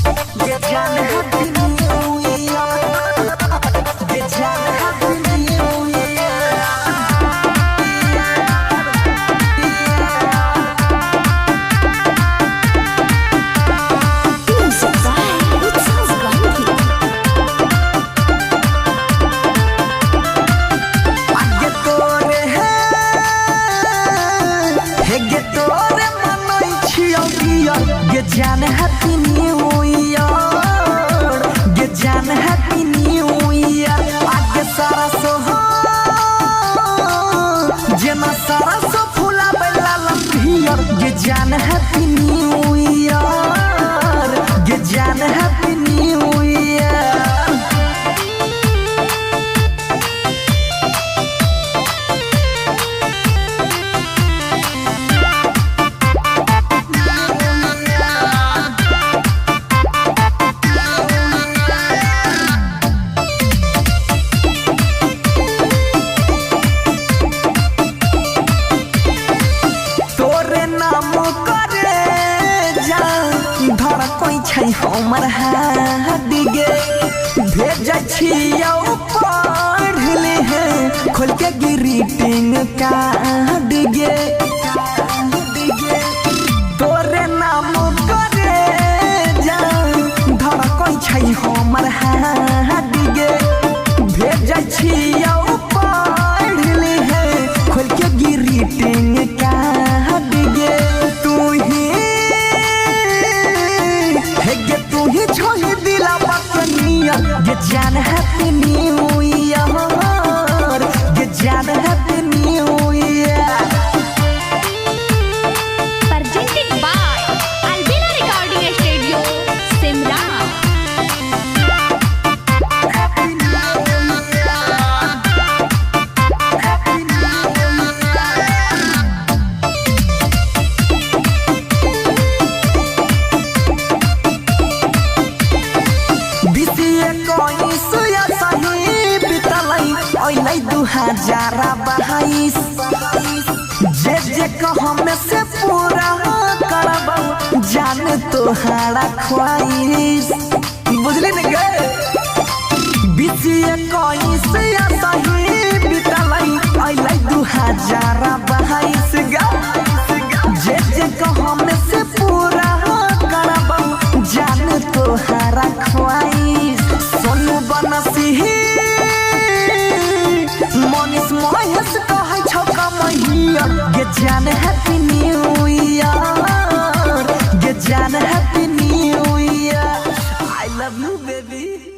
ये जान happy new year, ये जान happy new year. Music by Utsav Gandhi. आगे तोरे हे गे तोरे मनई छियौ गियर, ये जान हैप्पी न्यू ईयर, ये जान हैप्पी न्यू ईयर। आगे सारा सो जेना सारा सो फूला बेला लंबियर, ये जान हैप्पी न्यू ईयर, ये जान हैप्पी न्यू ईयर। तोरे नाम करे जा धर कोई छै हमर हाथ गे, भेजै छियौ पढ़ ले है खोल के ग्रीटिंग कार्ड गे। तोरे नाम करे जा धर कोई छै हमर हाथ गे, भेजै छियौ पढ़ ले है खोल के ग्रीटिंग कार्ड गे। तू ही छोही दिला बकनिया, ये जान हैप्पी न्यू ईयर, ये जान happy new year. Presented by Albina Recording Studio, Simla. Happy new year, happy new year. BCA कोई सुया सही बितलै ओइलै 2022, जे जे कहम से पूरा करबौ जान तोहारा ख्वाहिश। बुझली न गे बीसीए कोई सुया सही बितलै ओइलै 2022 गे, जे जे कहम से पूरा करबौ जान तोहारा ख्वाहिश। सोनू बनसी मनीष महेश कहै छौ कमहिया, ये जान हैप्पी न्यू ईयर, ये जान happy new year. I love you baby.